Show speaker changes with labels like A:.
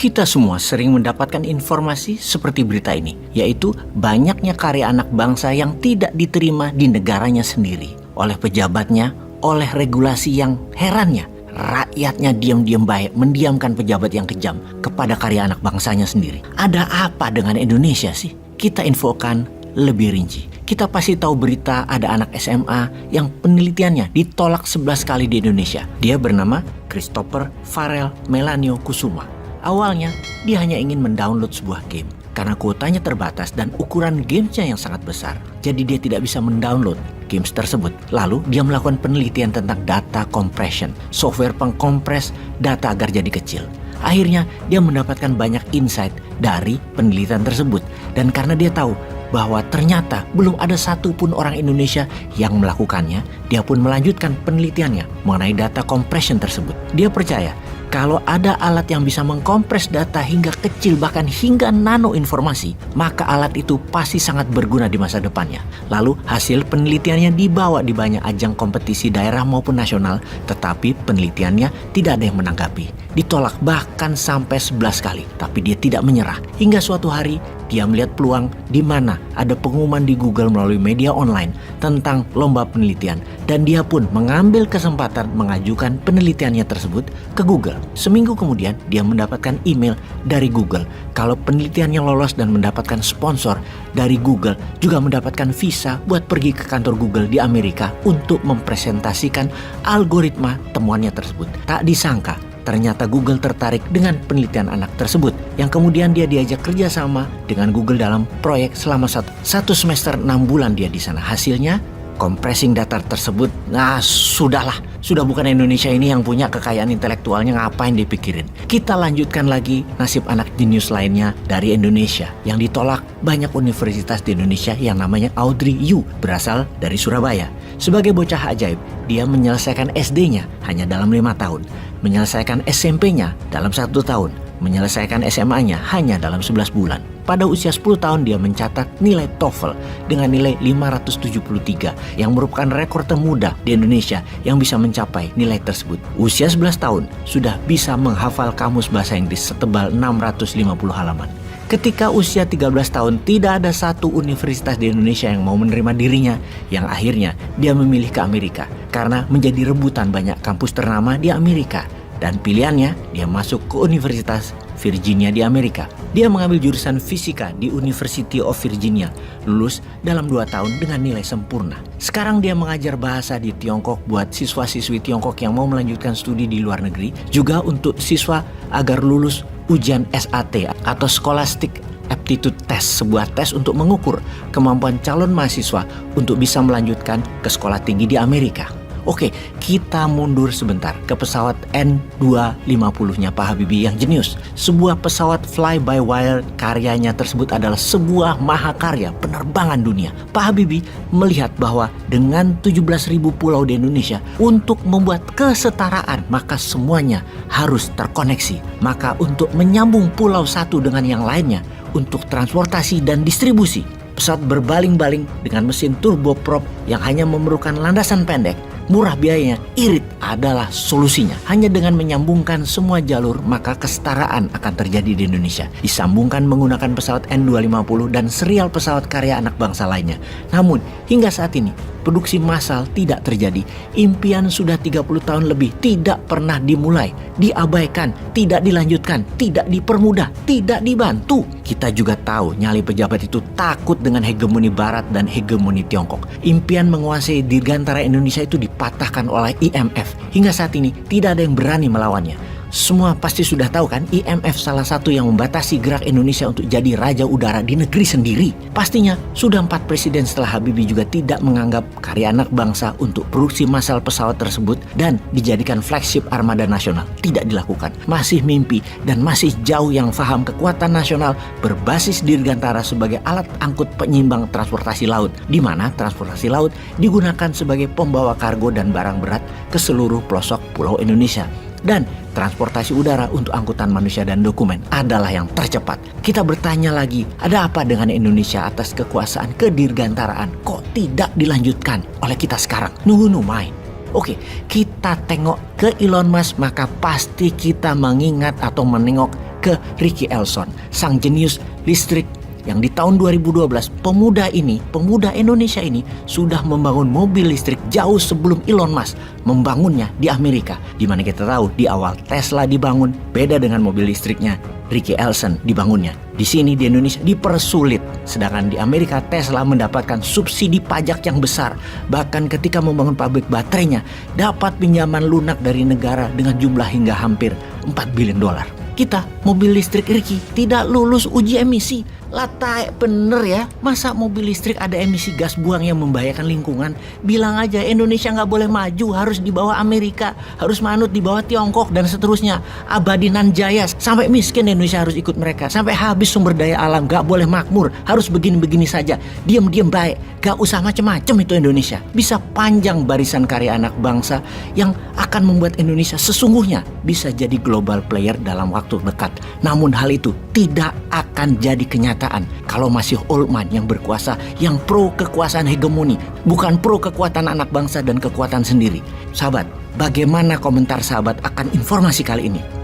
A: Kita semua sering mendapatkan informasi seperti berita ini, yaitu banyaknya karya anak bangsa yang tidak diterima di negaranya sendiri oleh pejabatnya, oleh regulasi yang herannya rakyatnya diam-diam baik mendiamkan pejabat yang kejam kepada karya anak bangsanya sendiri. Ada apa dengan Indonesia sih? Kita infokan lebih rinci. Kita pasti tahu berita ada anak SMA yang penelitiannya ditolak 11 kali di Indonesia. Dia bernama Christopher Farrell Melanio Kusuma. Awalnya dia hanya ingin mendownload sebuah game karena kuotanya terbatas dan ukuran gamesnya yang sangat besar. Jadi dia tidak bisa mendownload games tersebut. Lalu dia melakukan penelitian tentang data compression, software pengkompres data agar jadi kecil. Akhirnya dia mendapatkan banyak insight dari penelitian tersebut. Dan karena dia tahu bahwa ternyata belum ada satupun orang Indonesia yang melakukannya, dia pun melanjutkan penelitiannya mengenai data compression tersebut. Dia percaya kalau ada alat yang bisa mengkompres data hingga kecil bahkan hingga nano informasi, maka alat itu pasti sangat berguna di masa depannya. Lalu hasil penelitiannya dibawa di banyak ajang kompetisi daerah maupun nasional, tetapi penelitiannya tidak ada yang menanggapi. Ditolak bahkan sampai 11 kali, tapi dia tidak menyerah. Hingga suatu hari dia melihat peluang di mana ada pengumuman di Google melalui media online tentang lomba penelitian, dan dia pun mengambil kesempatan mengajukan penelitiannya tersebut ke Google. Seminggu kemudian dia mendapatkan email dari Google kalau penelitiannya lolos dan mendapatkan sponsor dari Google, juga mendapatkan visa buat pergi ke kantor Google di Amerika untuk mempresentasikan algoritma temuannya tersebut. Tak disangka ternyata Google tertarik dengan penelitian anak tersebut, yang kemudian dia diajak kerjasama dengan Google dalam proyek selama satu semester 6 bulan dia di sana. Hasilnya compressing data tersebut, sudah bukan Indonesia ini yang punya kekayaan intelektualnya, ngapain dipikirin. Kita lanjutkan lagi nasib anak jenius lainnya dari Indonesia yang ditolak banyak universitas di Indonesia, yang namanya Audrey Yu, berasal dari Surabaya. Sebagai bocah ajaib, dia menyelesaikan SD-nya hanya dalam 5 tahun, menyelesaikan SMP-nya dalam 1 tahun, menyelesaikan SMA-nya hanya dalam 11 bulan. Pada usia 10 tahun dia mencatat nilai TOEFL dengan nilai 573 yang merupakan rekor termuda di Indonesia yang bisa mencapai nilai tersebut. Usia 11 tahun sudah bisa menghafal kamus bahasa Inggris setebal 650 halaman. Ketika usia 13 tahun tidak ada satu universitas di Indonesia yang mau menerima dirinya, yang akhirnya dia memilih ke Amerika karena menjadi rebutan banyak kampus ternama di Amerika. Dan pilihannya, dia masuk ke Universitas Virginia di Amerika. Dia mengambil jurusan fisika di University of Virginia, lulus dalam 2 tahun dengan nilai sempurna. Sekarang dia mengajar bahasa di Tiongkok buat siswa-siswi Tiongkok yang mau melanjutkan studi di luar negeri, juga untuk siswa agar lulus ujian SAT atau Scholastic Aptitude Test, sebuah tes untuk mengukur kemampuan calon mahasiswa untuk bisa melanjutkan ke sekolah tinggi di Amerika. Oke, kita mundur sebentar ke pesawat N250-nya Pak Habibie yang jenius. Sebuah pesawat fly-by-wire, karyanya tersebut adalah sebuah mahakarya penerbangan dunia. Pak Habibie melihat bahwa dengan 17.000 pulau di Indonesia, untuk membuat kesetaraan, maka semuanya harus terkoneksi. Maka untuk menyambung pulau satu dengan yang lainnya, untuk transportasi dan distribusi, pesawat berbaling-baling dengan mesin turboprop yang hanya memerlukan landasan pendek, murah biayanya, irit adalah solusinya. Hanya dengan menyambungkan semua jalur, maka kesetaraan akan terjadi di Indonesia. Disambungkan menggunakan pesawat N250 dan serial pesawat karya anak bangsa lainnya. Namun, hingga saat ini, produksi massal tidak terjadi. Impian sudah 30 tahun lebih tidak pernah dimulai, diabaikan, tidak dilanjutkan, tidak dipermudah, tidak dibantu. Kita juga tahu nyali pejabat itu takut dengan hegemoni Barat dan hegemoni Tiongkok. Impian menguasai dirgantara Indonesia itu dipatahkan oleh IMF. Hingga saat ini tidak ada yang berani melawannya. Semua pasti sudah tahu kan, IMF salah satu yang membatasi gerak Indonesia untuk jadi raja udara di negeri sendiri. Pastinya sudah 4 presiden setelah Habibie juga tidak menganggap karya anak bangsa untuk produksi massal pesawat tersebut dan dijadikan flagship armada nasional. Tidak dilakukan. Masih mimpi dan masih jauh yang paham kekuatan nasional berbasis dirgantara sebagai alat angkut penyimbang transportasi laut, di mana transportasi laut digunakan sebagai pembawa kargo dan barang berat ke seluruh pelosok pulau Indonesia. Dan transportasi udara untuk angkutan manusia dan dokumen adalah yang tercepat. Kita bertanya lagi, ada apa dengan Indonesia atas kekuasaan kedirgantaraan? Kok tidak dilanjutkan oleh kita sekarang? Nunggu main. Oke, kita tengok ke Elon Musk, maka pasti kita mengingat atau menengok ke Ricky Elson, sang jenius listrik yang di tahun 2012 pemuda Indonesia ini sudah membangun mobil listrik jauh sebelum Elon Musk membangunnya di Amerika. Di mana kita tahu di awal Tesla dibangun, beda dengan mobil listriknya Ricky Elson dibangunnya. Di sini di Indonesia dipersulit, sedangkan di Amerika Tesla mendapatkan subsidi pajak yang besar. Bahkan ketika membangun pabrik baterainya dapat pinjaman lunak dari negara dengan jumlah hingga hampir $4 billion. Kita mobil listrik Ricky tidak lulus uji emisi. Lah bener ya, masa mobil listrik ada emisi gas buang yang membahayakan lingkungan? Bilang aja Indonesia nggak boleh maju, harus di bawah Amerika, harus manut di bawah Tiongkok dan seterusnya. Abadi nan jaya, sampai miskin Indonesia harus ikut mereka, sampai habis sumber daya alam, nggak boleh makmur, harus begini-begini saja, diam-diam baik, nggak usah macem-macem itu Indonesia. Bisa panjang barisan karya anak bangsa yang akan membuat Indonesia sesungguhnya bisa jadi global player dalam waktu dekat. Namun hal itu tidak akan jadi kenyataan kalau masih old man yang berkuasa, yang pro kekuasaan hegemoni, bukan pro kekuatan anak bangsa dan kekuatan sendiri. Sahabat, bagaimana komentar sahabat akan informasi kali ini?